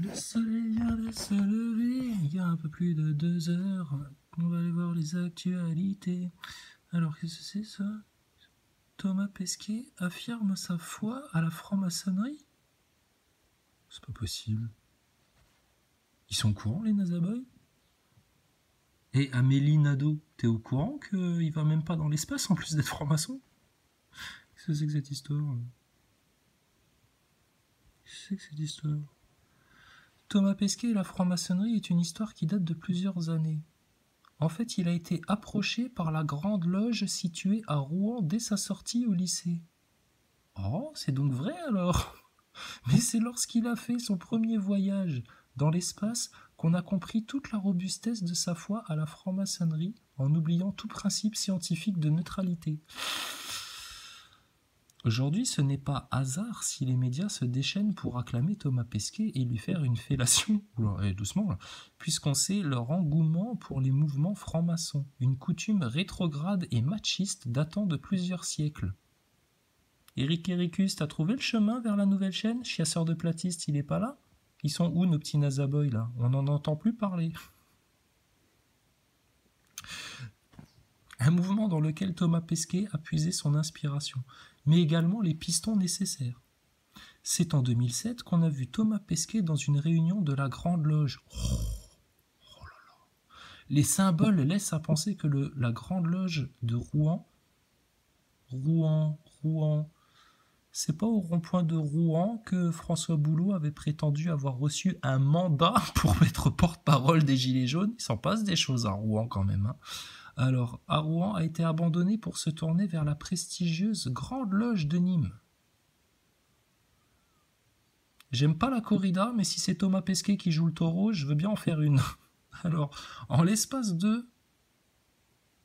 Le soleil vient de se lever, il y a un peu plus de 2 heures. On va aller voir les actualités. Alors, qu'est-ce que c'est ça? Thomas Pesquet affirme sa foi à la franc-maçonnerie? C'est pas possible. Ils sont au courant, les Nazaboys? Et Amélie Nadeau, t'es au courant qu'il va même pas dans l'espace en plus d'être franc-maçon? Qu'est-ce que c'est que cette histoire? Qu'est-ce que c'est que cette histoire? Thomas Pesquet et la franc-maçonnerie est une histoire qui date de plusieurs années. En fait, il a été approché par la Grande Loge située à Rouen dès sa sortie au lycée. Oh, c'est donc vrai alors? Mais c'est lorsqu'il a fait son premier voyage dans l'espace qu'on a compris toute la robustesse de sa foi à la franc-maçonnerie en oubliant tout principe scientifique de neutralité. Aujourd'hui, ce n'est pas hasard si les médias se déchaînent pour acclamer Thomas Pesquet et lui faire une fellation, doucement, là, puisqu'on sait leur engouement pour les mouvements francs-maçons, une coutume rétrograde et machiste datant de plusieurs siècles. Eric Ericus, t'as trouvé le chemin vers la nouvelle chaîne? Chasseur de platistes, il est pas là? Ils sont où nos petits Nazaboys là? On n'en entend plus parler. Un mouvement dans lequel Thomas Pesquet a puisé son inspiration, mais également les pistons nécessaires. C'est en 2007 qu'on a vu Thomas Pesquet dans une réunion de la Grande Loge. Oh là là. Les symboles laissent à penser que la Grande Loge de Rouen, c'est pas au rond-point de Rouen que François Boulot avait prétendu avoir reçu un mandat pour être porte-parole des Gilets jaunes. Il s'en passe des choses à Rouen quand même, hein. Alors, à Rouen a été abandonné pour se tourner vers la prestigieuse Grande Loge de Nîmes. J'aime pas la corrida, mais si c'est Thomas Pesquet qui joue le taureau, je veux bien en faire une. Alors, en l'espace de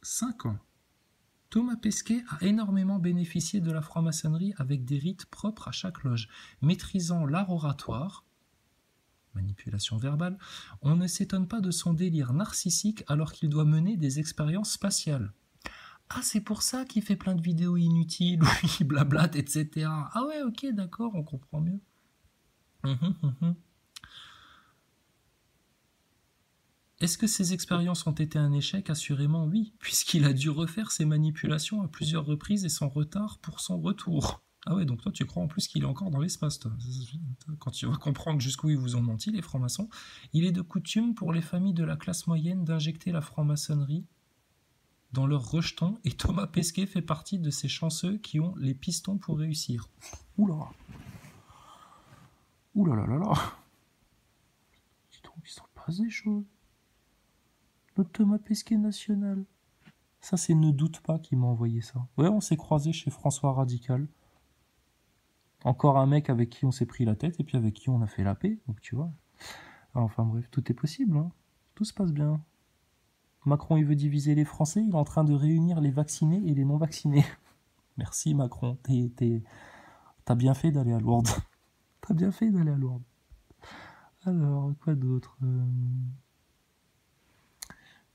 5 ans, Thomas Pesquet a énormément bénéficié de la franc-maçonnerie avec des rites propres à chaque loge. Maîtrisant l'art oratoire, manipulation verbale, on ne s'étonne pas de son délire narcissique alors qu'il doit mener des expériences spatiales. Ah, c'est pour ça qu'il fait plein de vidéos inutiles où il blablate, etc. Ah ouais, ok, d'accord, on comprend mieux. Est-ce que ces expériences ont été un échec? Assurément oui, puisqu'il a dû refaire ses manipulations à plusieurs reprises et sans retard pour son retour. Ah ouais, donc toi tu crois en plus qu'il est encore dans l'espace, toi. Quand tu vas comprendre jusqu'où ils vous ont menti, les francs-maçons, il est de coutume pour les familles de la classe moyenne d'injecter la franc-maçonnerie dans leurs rejetons, et Thomas Pesquet fait partie de ces chanceux qui ont les pistons pour réussir. Oula. Oula là là là. Dis donc, il s'en passe des choses. Notre Thomas Pesquet national. Ça, c'est Ne Doute Pas qui m'a envoyé ça. Ouais, on s'est croisé chez François Radical. Encore un mec avec qui on s'est pris la tête et puis avec qui on a fait la paix. Donc tu vois. Alors, enfin bref, tout est possible. Hein. Tout se passe bien. Macron, il veut diviser les Français. Il est en train de réunir les vaccinés et les non-vaccinés. Merci Macron. T'as bien fait d'aller à Lourdes. T'as bien fait d'aller à Lourdes. Alors, quoi d'autre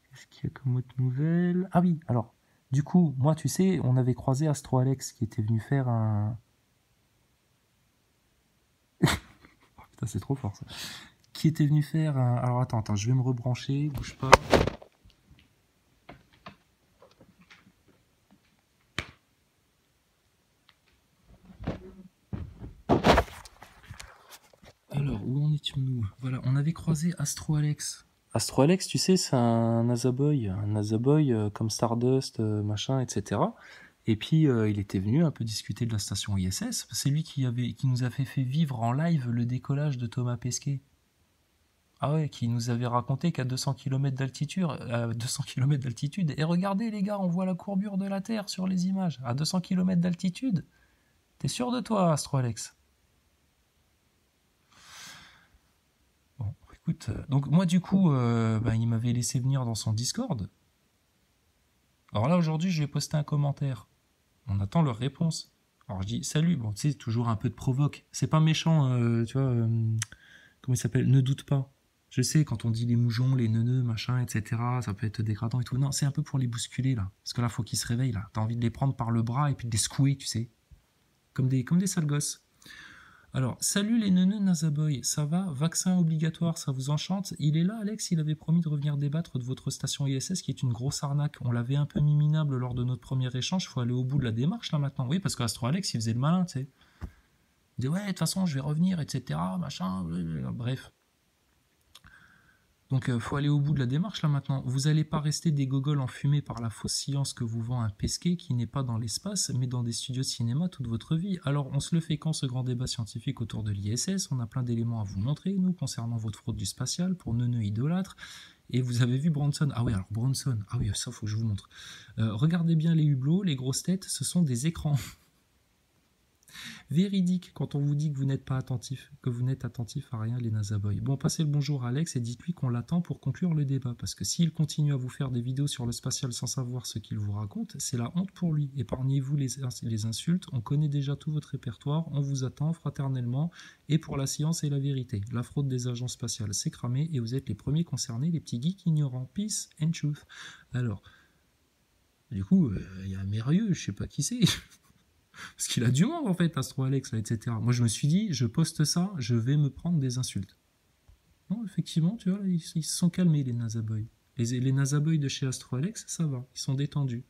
Qu'est-ce qu'il y a comme autre nouvelle? Ah oui, alors, du coup, moi, tu sais, on avait croisé Astro Alex qui était venu faire un... Oh, putain, c'est trop fort ça. Qui était venu faire un... Alors, attends, je vais me rebrancher, bouge pas. Alors, où en étions-nous? Voilà, on avait croisé Astro Alex. Astro Alex, tu sais, c'est un Nazaboy comme Stardust, machin, etc. Et puis, il était venu un peu discuter de la station ISS. C'est lui qui nous avait fait vivre en live le décollage de Thomas Pesquet. Ah ouais, qui nous avait raconté qu'à 200 km d'altitude, et regardez les gars, on voit la courbure de la Terre sur les images, à 200 km d'altitude. T'es sûr de toi, Astro Alex? Bon, écoute, donc moi du coup, il m'avait laissé venir dans son Discord. Alors là, aujourd'hui, je lui ai posté un commentaire. On attend leur réponse. Alors je dis, salut, bon, tu sais, toujours un peu de provoque. C'est pas méchant, tu vois, comment il s'appelle? Ne doute pas. Je sais, quand on dit les moujons, les neuneux, machin, etc., ça peut être dégradant et tout. Non, c'est un peu pour les bousculer, là. Parce que là, faut qu'ils se réveillent, là. T'as envie de les prendre par le bras et puis de les secouer, tu sais. Comme des sales gosses. Alors, salut les neuneux Nazaboy, ça va? Vaccin obligatoire, ça vous enchante? Il est là, Alex, il avait promis de revenir débattre de votre station ISS qui est une grosse arnaque. On l'avait un peu mis minable lors de notre premier échange, faut aller au bout de la démarche là maintenant. Oui, parce qu'Astro Alex, il faisait le malin, tu sais. Il disait, ouais, de toute façon, je vais revenir, etc., machin, bref. Donc, faut aller au bout de la démarche là maintenant. Vous n'allez pas rester des gogoles enfumés par la fausse science que vous vend un pesquet qui n'est pas dans l'espace, mais dans des studios de cinéma toute votre vie. Alors, on se le fait quand ce grand débat scientifique autour de l'ISS? On a plein d'éléments à vous montrer, nous, concernant votre fraude du spatial, pour neuneux idolâtres. Et vous avez vu Bronson? Ah oui, alors Bronson, ah oui, ça faut que je vous montre. Regardez bien les hublots, les grosses têtes, ce sont des écrans. Véridique quand on vous dit que vous n'êtes pas attentif, que vous n'êtes attentif à rien, les Nazaboys. Bon, passez le bonjour à Alex et dites-lui qu'on l'attend pour conclure le débat, parce que s'il continue à vous faire des vidéos sur le spatial sans savoir ce qu'il vous raconte, c'est la honte pour lui. Épargnez-vous les insultes, on connaît déjà tout votre répertoire, on vous attend fraternellement, et pour la science et la vérité. La fraude des agences spatiales, c'est cramé, et vous êtes les premiers concernés, les petits geeks ignorants. Peace and truth. Alors, du coup, il y a un mérieux, je sais pas qui c'est. Parce qu'il a du monde en fait, Astro Alex, là, etc. Moi je me suis dit, je poste ça, je vais me prendre des insultes. Non, effectivement, tu vois, ils se sont calmés les Nazaboys. Les Nazaboys de chez Astro Alex, ça va, ils sont détendus.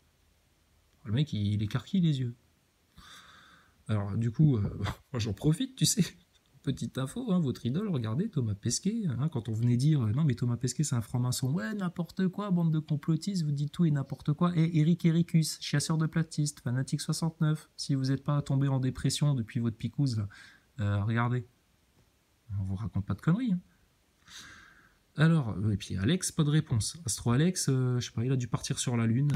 Le mec, il écarquille les yeux. Alors du coup, moi j'en profite, tu sais. Petite info, hein, votre idole, regardez, Thomas Pesquet, hein, quand on venait dire non mais Thomas Pesquet c'est un franc-maçon, ouais n'importe quoi, bande de complotistes, vous dites tout et n'importe quoi, et Eric Ericus, chasseur de platistes, fanatique 69, si vous n'êtes pas tombé en dépression depuis votre picouse là, regardez, on vous raconte pas de conneries. Hein. Alors, et puis Alex, pas de réponse. Astro Alex, je sais pas, il a dû partir sur la Lune.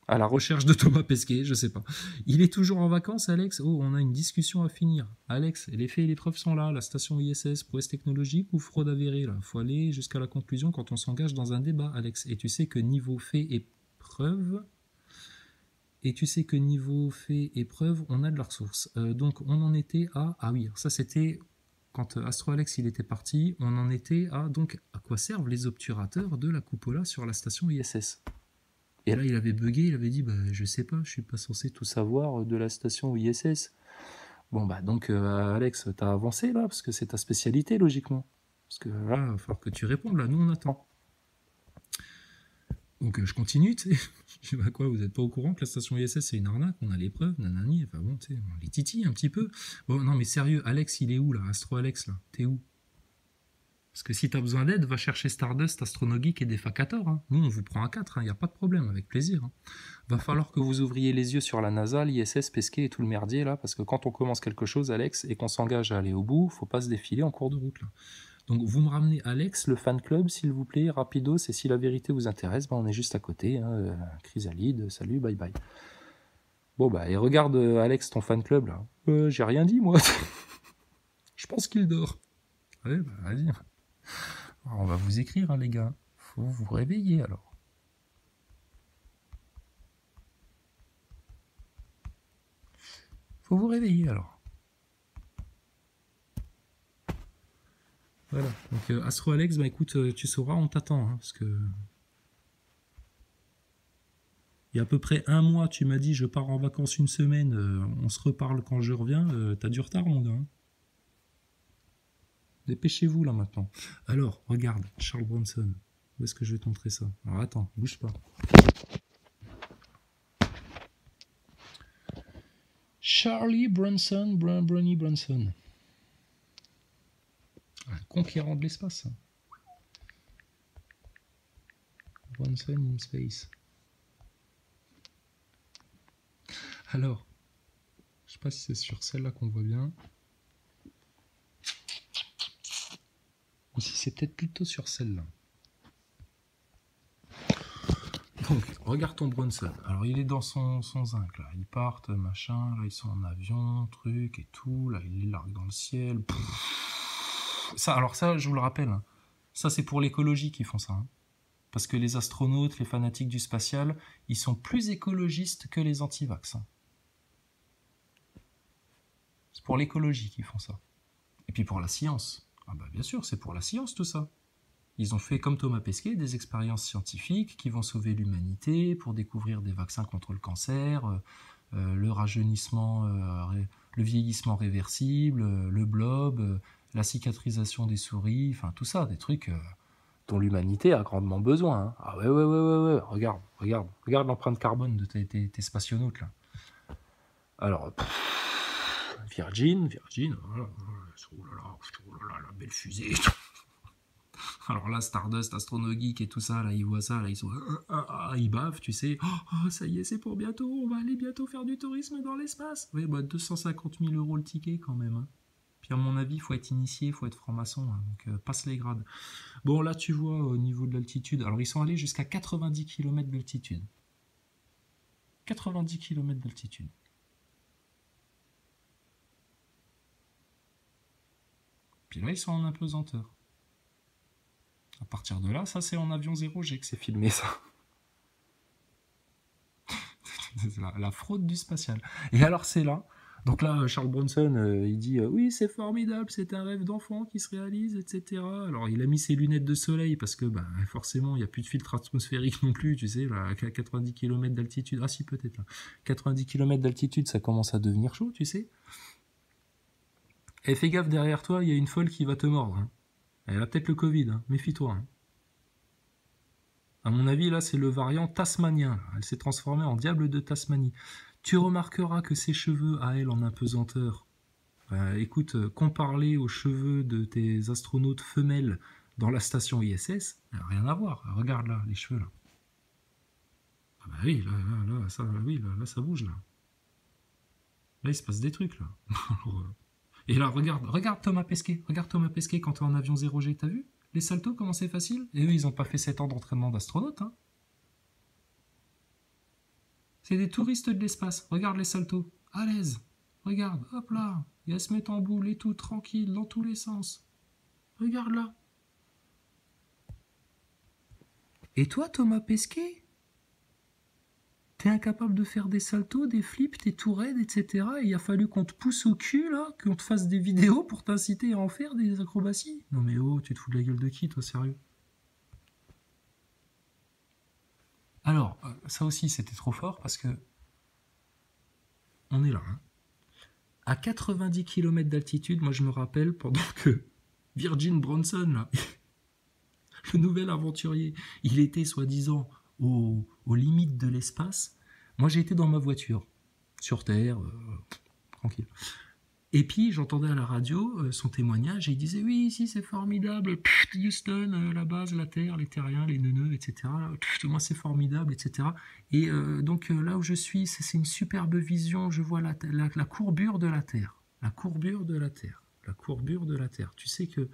À la recherche de Thomas Pesquet, je sais pas. Il est toujours en vacances, Alex? Oh, on a une discussion à finir. Alex, les faits et les preuves sont là. La station ISS, prouesse technologique ou fraude avérée, là? Faut aller jusqu'à la conclusion quand on s'engage dans un débat, Alex. Et tu sais que niveau faits et preuves... on a de la ressource. Donc, on en était à... Ah oui, ça c'était... Quand Astro Alex il était parti, on en était à... Donc, à quoi servent les obturateurs de la cupola sur la station ISS? Et là, il avait bugué, il avait dit, bah, je sais pas, je suis pas censé tout savoir de la station ISS. Bon, bah, donc, Alex, t'as avancé, là, parce que c'est ta spécialité, logiquement. Parce que là, il va falloir que tu répondes, là, nous, on attend. Donc, je continue, tu sais. Je dis, bah, quoi, vous n'êtes pas au courant que la station ISS, c'est une arnaque, on a les preuves, nanani, enfin bon, tu sais, on les titille un petit peu. Bon, non, mais sérieux, Alex, il est où, là? Astro Alex, là? T'es où? Parce que si tu as besoin d'aide, va chercher Stardust, Astronogeek et Defacator. Hein. Nous, on vous prend à 4, il n'y a pas de problème, avec plaisir. Hein. Va falloir que vous ouvriez les yeux sur la NASA, l'ISS, Pesquet et tout le merdier, là, parce que quand on commence quelque chose, Alex, et qu'on s'engage à aller au bout, faut pas se défiler en cours de route. Là. Donc, vous me ramenez Alex, le fan club, s'il vous plaît, rapidos, et si la vérité vous intéresse, ben, on est juste à côté. Hein. Chrysalide, salut, bye bye. Bon, bah, et regarde, Alex, ton fan club, là. J'ai rien dit, moi. Je pense qu'il dort. Ouais, bah, vas-y. Alors, on va vous écrire, hein, les gars. Faut vous réveiller, alors. Faut vous réveiller, alors. Voilà. Donc, Astro Alex, bah écoute, tu sauras, on t'attend, hein, parce que... Il y a à peu près un mois, tu m'as dit, je pars en vacances une semaine, on se reparle quand je reviens. T'as du retard, mon gars. Hein. Dépêchez-vous, là, maintenant. Alors, regarde, Charles Bronson. Où est-ce que je vais te montrer ça? Alors, attends, bouge pas. Charlie Bronson, Bronny Bronson. Un conquérant de l'espace. Bronson in space. Alors, je sais pas si c'est sur celle-là qu'on voit bien. Ou si c'est peut-être plutôt sur celle-là. Donc, regarde ton Bronson. Alors, il est dans son zinc, là. Ils partent, machin, là, ils sont en avion, truc et tout. Là, il les largue dans le ciel. Ça, alors ça, je vous le rappelle, hein, ça, c'est pour l'écologie qu'ils font ça. Hein. Parce que les astronautes, les fanatiques du spatial, ils sont plus écologistes que les anti-vax. Hein. C'est pour l'écologie qu'ils font ça. Et puis pour la science. Ah bah bien sûr, c'est pour la science tout ça. Ils ont fait, comme Thomas Pesquet, des expériences scientifiques qui vont sauver l'humanité pour découvrir des vaccins contre le cancer, le rajeunissement, le vieillissement réversible, le blob, la cicatrisation des souris, enfin tout ça, des trucs dont l'humanité a grandement besoin. Hein. Ah ouais, regarde l'empreinte carbone de tes spationautes là. Alors, Virgin, oh là là, la belle fusée. Alors là, Stardust, Astronogeek et tout ça, là, ils voient ça, là, ils sont... ils bavent, tu sais. Oh, ça y est, c'est pour bientôt, on va aller bientôt faire du tourisme dans l'espace. Oui, 250 000 € le ticket quand même. Hein. Puis à mon avis, il faut être initié, il faut être franc-maçon, hein, donc passe les grades. Bon, là, tu vois, au niveau de l'altitude, alors ils sont allés jusqu'à 90 km d'altitude. 90 km d'altitude. Puis là, ils sont en apesanteur. À partir de là, ça c'est en avion 0G que c'est filmé ça. la fraude du spatial. Et alors c'est là. Donc là, Charles Bronson, il dit oui, c'est formidable, c'est un rêve d'enfant qui se réalise, etc. Alors il a mis ses lunettes de soleil parce que forcément, il n'y a plus de filtre atmosphérique non plus, tu sais, là, à 90 km d'altitude. Ah si, peut-être là. 90 km d'altitude, ça commence à devenir chaud, tu sais. Et fais gaffe, derrière toi, il y a une folle qui va te mordre. Hein. Elle a peut-être le Covid, hein. Méfie-toi. Hein. À mon avis, là, c'est le variant tasmanien. Elle s'est transformée en diable de Tasmanie. Tu remarqueras que ses cheveux, à elle, en apesanteur, écoute, compare-les aux cheveux de tes astronautes femelles dans la station ISS, rien à voir. Regarde là, les cheveux là. Ah bah oui, là, ça bouge là. Là, il se passe des trucs là. Et là, regarde Thomas Pesquet. Regarde Thomas Pesquet quand t'es en avion 0G, t'as vu? Les saltos, comment c'est facile? Et eux, ils n'ont pas fait 7 ans d'entraînement d'astronaute. Hein. C'est des touristes de l'espace. Regarde les saltos. À l'aise. Regarde, hop là. Et elles se mettent en boule et tout, tranquille, dans tous les sens. Regarde là. Et toi, Thomas Pesquet? T'es incapable de faire des saltos, des flips, t'es tout raide, etc. Et il a fallu qu'on te pousse au cul, là, qu'on te fasse des vidéos pour t'inciter à en faire des acrobaties. Non mais oh, tu te fous de la gueule de qui, toi, sérieux? Alors, ça aussi, c'était trop fort parce que on est là. Hein. À 90 km d'altitude, moi je me rappelle pendant que Virgin Bronson, là, le nouvel aventurier, il était soi-disant aux limites de l'espace. Moi j'étais dans ma voiture, sur Terre, tranquille. Et puis j'entendais à la radio son témoignage et il disait oui, ici c'est formidable, Houston, la base, la Terre, les terriens, les neuneux, etc. Moi c'est formidable, etc. Et donc là où je suis, c'est une superbe vision, je vois la courbure de la Terre. La courbure de la Terre. La courbure de la Terre. Tu sais que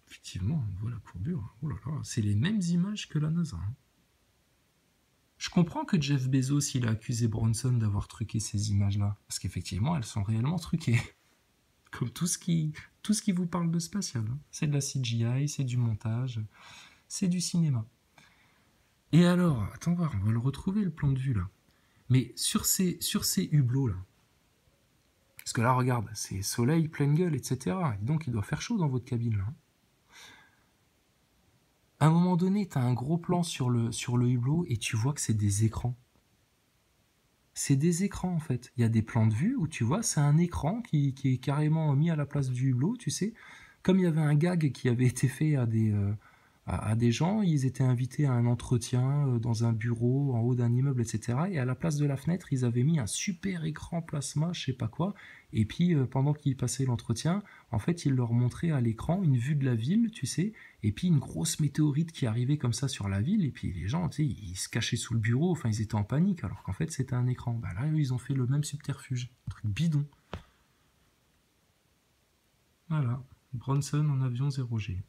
effectivement, on voit la courbure. Oh là là, c'est les mêmes images que la NASA. Hein. Je comprends que Jeff Bezos, il a accusé Bronson d'avoir truqué ces images-là. Parce qu'effectivement, elles sont réellement truquées. Comme tout ce qui vous parle de spatial. Hein. C'est de la CGI, c'est du montage, c'est du cinéma. Et alors, attends voir, on va le retrouver le plan de vue là. Mais sur ces hublots là, parce que là regarde, c'est soleil, pleine gueule, etc. Et donc il doit faire chaud dans votre cabine là. À un moment donné, tu as un gros plan sur le hublot et tu vois que c'est des écrans. C'est des écrans en fait. Il y a des plans de vue où tu vois, c'est un écran qui est carrément mis à la place du hublot, tu sais. Comme il y avait un gag qui avait été fait à des gens, ils étaient invités à un entretien dans un bureau en haut d'un immeuble, etc. Et à la place de la fenêtre, ils avaient mis un super écran plasma, je sais pas quoi. Et puis pendant qu'ils passaient l'entretien, en fait, ils leur montraient à l'écran une vue de la ville, tu sais, et puis une grosse météorite qui arrivait comme ça sur la ville. Et puis les gens, tu sais, ils se cachaient sous le bureau, enfin ils étaient en panique, alors qu'en fait c'était un écran. Bah là, ils ont fait le même subterfuge, un truc bidon. Voilà, Bronson en avion 0G.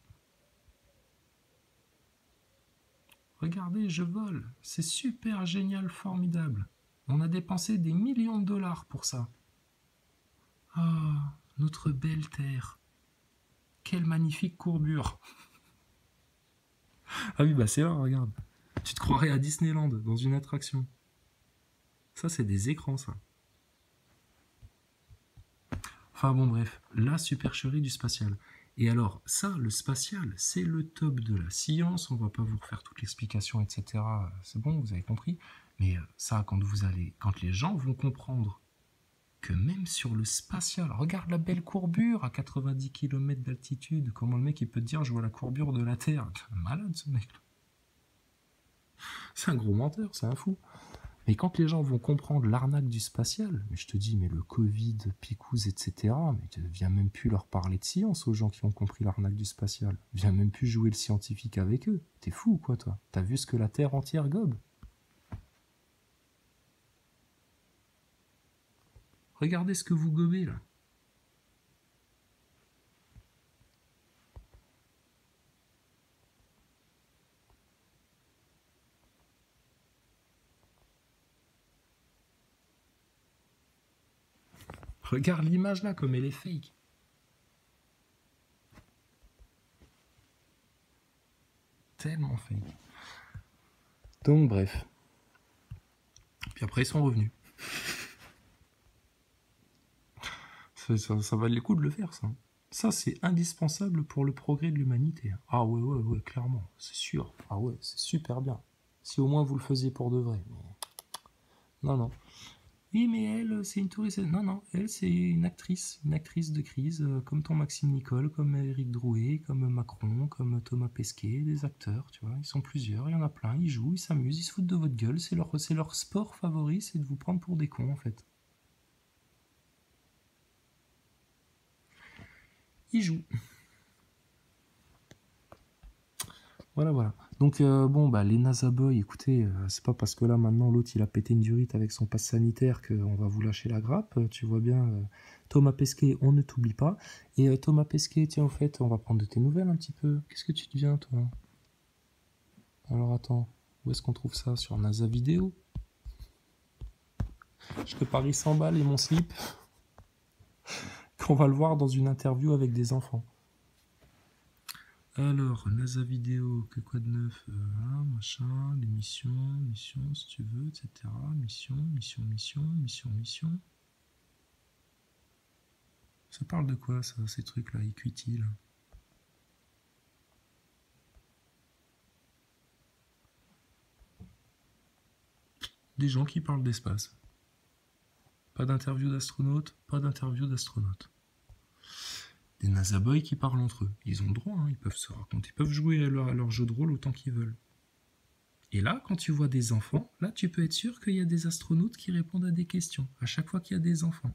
Regardez, je vole. C'est super génial, formidable. On a dépensé des millions de dollars pour ça. Ah, notre belle Terre. Quelle magnifique courbure. Ah oui, bah c'est là, regarde. Tu te croirais à Disneyland, dans une attraction. Ça, c'est des écrans, ça. Enfin bon, bref, la supercherie du spatial. Et alors, ça, le spatial, c'est le top de la science. On va pas vous refaire toute l'explication, etc. C'est bon, vous avez compris. Mais ça, quand les gens vont comprendre que même sur le spatial, regarde la belle courbure à 90 km d'altitude, comment le mec il peut te dire je vois la courbure de la Terre. Malade ce mec. C'est un gros menteur, c'est un fou. Mais quand les gens vont comprendre l'arnaque du spatial, mais je te dis, mais le Covid, Picouze, etc., mais tu viens même plus leur parler de science aux gens qui ont compris l'arnaque du spatial. Viens même plus jouer le scientifique avec eux. T'es fou ou quoi, toi? T'as vu ce que la Terre entière gobe? Regardez ce que vous gobez, là. Regarde l'image, là, comme elle est fake. Tellement fake. Donc, bref. Puis après, ils sont revenus. Ça valait le coup de le faire, ça. Ça, c'est indispensable pour le progrès de l'humanité. Ah ouais, clairement, c'est sûr. Ah ouais, c'est super bien. Si au moins vous le faisiez pour de vrai. Mais... Non. Oui, mais elle, c'est une touriste. Non, elle, c'est une actrice de crise, comme ton Maxime Nicole, comme Éric Drouet, comme Macron, comme Thomas Pesquet, des acteurs, tu vois. Ils sont plusieurs, il y en a plein, ils jouent, ils s'amusent, ils se foutent de votre gueule. C'est leur sport favori, c'est de vous prendre pour des cons, en fait. Ils jouent. Voilà. Donc, bon, bah, les NASA Boys, écoutez, c'est pas parce que là, maintenant, l'autre, il a pété une durite avec son passe sanitaire qu'on va vous lâcher la grappe. Tu vois bien, Thomas Pesquet, on ne t'oublie pas. Et Thomas Pesquet, tiens, au fait, on va prendre de tes nouvelles un petit peu. Qu'est-ce que tu deviens, toi? Alors, attends, où est-ce qu'on trouve ça? Sur NASA Vidéo? Je te parie 100 balles et mon slip qu'on va le voir dans une interview avec des enfants. Alors, NASA Vidéo, que quoi de neuf? Machin, les missions, si tu veux, etc. Mission. Ça parle de quoi, ça, ces trucs-là, Equity, là? Des gens qui parlent d'espace. Pas d'interview d'astronautes, Des NASA Boys qui parlent entre eux. Ils ont le droit, hein, ils peuvent se raconter, ils peuvent jouer à leur jeu de rôle autant qu'ils veulent. Et là, quand tu vois des enfants, là, tu peux être sûr qu'il y a des astronautes qui répondent à des questions, à chaque fois qu'il y a des enfants.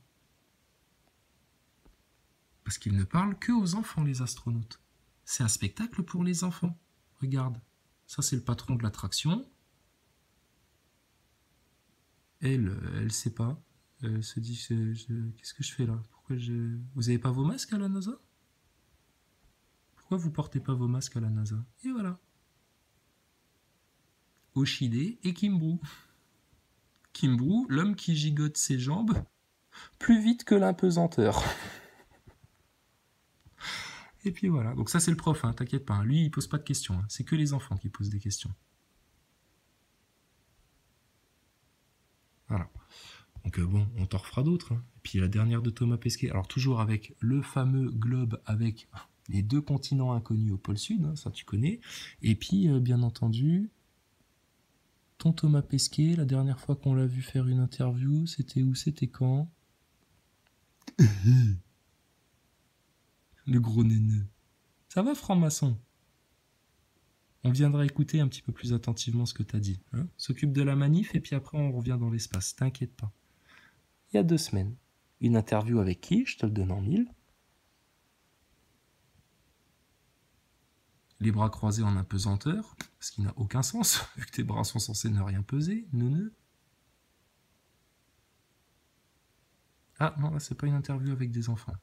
Parce qu'ils ne parlent que aux enfants, les astronautes. C'est un spectacle pour les enfants. Regarde, ça c'est le patron de l'attraction. Elle sait pas. Elle se dit, qu'est-ce que je fais là? Vous avez pas vos masques à la NASA? Pourquoi vous portez pas vos masques à la NASA? Et voilà. Oshide et Kimbrough. Kimbrough, l'homme qui gigote ses jambes plus vite que l'impesanteur. Et puis voilà. Donc ça c'est le prof, hein, t'inquiète pas. Lui il pose pas de questions. Hein. C'est que les enfants qui posent des questions. Voilà. Donc bon, on t'en refera d'autres. Hein. Et puis la dernière de Thomas Pesquet. Alors toujours avec le fameux globe avec les 2 continents inconnus au pôle sud, hein, ça tu connais. Et puis bien entendu, ton Thomas Pesquet, la dernière fois qu'on l'a vu faire une interview, c'était où, c'était quand? Le gros néneux. Ça va, franc-maçon? On viendra écouter un petit peu plus attentivement ce que t'as dit. Hein, s'occupe de la manif et puis après on revient dans l'espace. T'inquiète pas. Il y a 2 semaines. Une interview avec qui? Je te le donne en 1000. Les bras croisés en apesanteur, ce qui n'a aucun sens, vu que tes bras sont censés ne rien peser, neuneux. Ah non, là c'est pas une interview avec des enfants.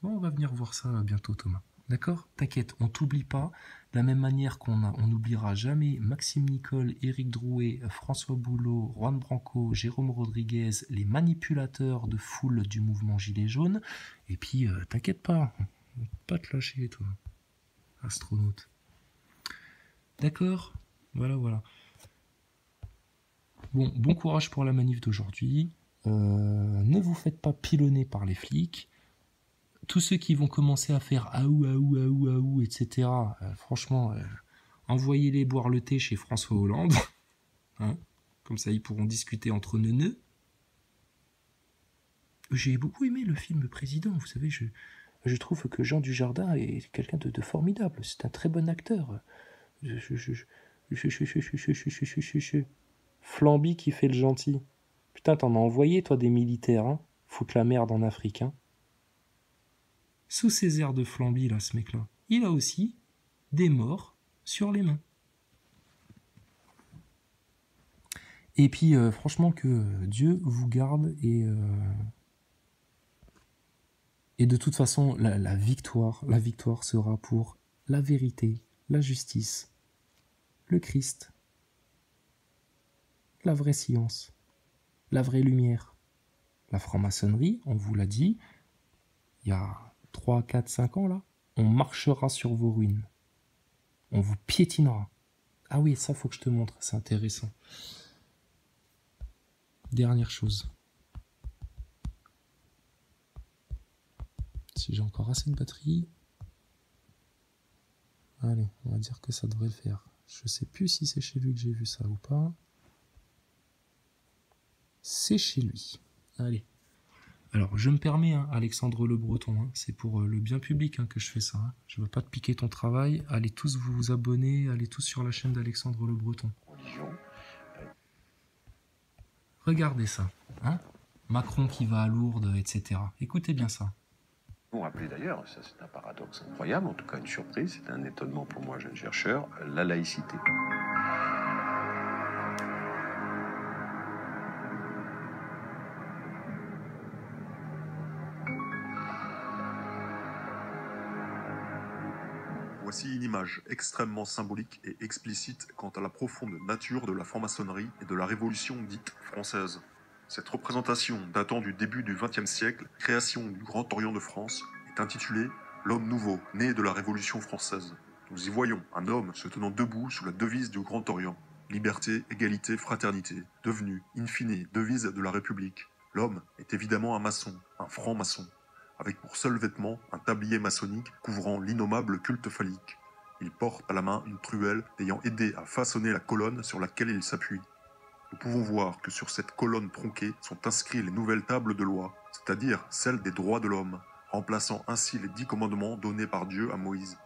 Bon, on va venir voir ça bientôt, Thomas. D'accord? T'inquiète, on t'oublie pas. De la même manière on n'oubliera jamais Maxime Nicole, Éric Drouet, François Boulot, Juan Branco, Jérôme Rodriguez, les manipulateurs de foule du mouvement Gilets jaunes. Et puis, t'inquiète pas, on va pas te lâcher, toi, astronaute. D'accord? Voilà. Bon courage pour la manif d'aujourd'hui. Ne vous faites pas pilonner par les flics. Tous ceux qui vont commencer à faire aou, etc., franchement, envoyez-les boire le thé chez François Hollande. Hein, Comme ça, ils pourront discuter entre neuneux. J'ai beaucoup aimé le film Président, vous savez, je trouve que Jean Dujardin est quelqu'un de formidable. C'est un très bon acteur. Flamby qui fait le gentil. Putain, t'en as envoyé, toi, des militaires, hein. Foutre la merde en Afrique, hein. Sous ces airs de Flamby, là, ce mec-là, il a aussi des morts sur les mains. Et puis, franchement, que Dieu vous garde et de toute façon, la victoire sera pour la vérité, la justice, le Christ, la vraie science, la vraie lumière. La franc-maçonnerie, on vous l'a dit, il y a 3, 4, 5 ans, là, on marchera sur vos ruines. On vous piétinera. Ah oui, ça, faut que je te montre, c'est intéressant. Dernière chose. Si j'ai encore assez de batterie... Allez, on va dire que ça devrait le faire. Je sais plus si c'est chez lui que j'ai vu ça ou pas. C'est chez lui. Allez. Alors, je me permets, hein, Alexandre Le Breton, hein, c'est pour le bien public, hein, que je fais ça. Hein. Je ne veux pas te piquer ton travail. Allez tous vous abonner, allez tous sur la chaîne d'Alexandre Le Breton. Regardez ça. Hein, Macron qui va à Lourdes, etc. Écoutez bien ça. On rappelait d'ailleurs, ça c'est un paradoxe incroyable, en tout cas une surprise, c'est un étonnement pour moi, jeune chercheur, la laïcité. Voici une image extrêmement symbolique et explicite quant à la profonde nature de la franc-maçonnerie et de la Révolution dite française. Cette représentation datant du début du XXe siècle, création du Grand Orient de France, est intitulée « L'homme nouveau, né de la Révolution française ». Nous y voyons un homme se tenant debout sous la devise du Grand Orient. Liberté, égalité, fraternité, devenue, in fine, devise de la République. L'homme est évidemment un maçon, un franc-maçon, avec pour seul vêtement un tablier maçonnique couvrant l'innommable culte phallique. Il porte à la main une truelle ayant aidé à façonner la colonne sur laquelle il s'appuie. Nous pouvons voir que sur cette colonne tronquée sont inscrits les nouvelles tables de loi, c'est-à-dire celles des droits de l'homme, remplaçant ainsi les 10 commandements donnés par Dieu à Moïse.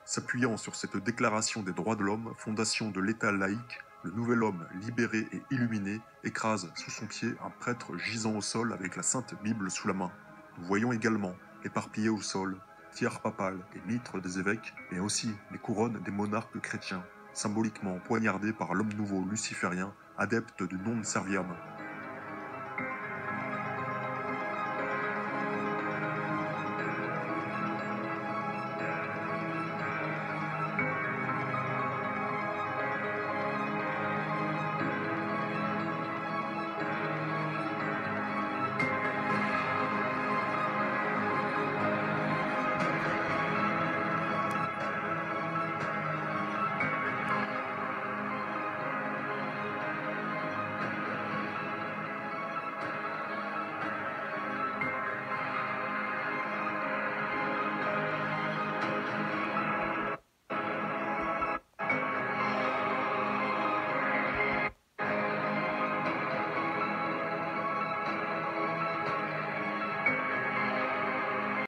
S'appuyant sur cette déclaration des droits de l'homme, fondation de l'État laïque, le nouvel homme, libéré et illuminé, écrase sous son pied un prêtre gisant au sol avec la Sainte Bible sous la main. Nous voyons également, éparpillés au sol, tiares papales et mitres des évêques, mais aussi les couronnes des monarques chrétiens, symboliquement poignardés par l'homme nouveau luciférien, adepte du non serviam.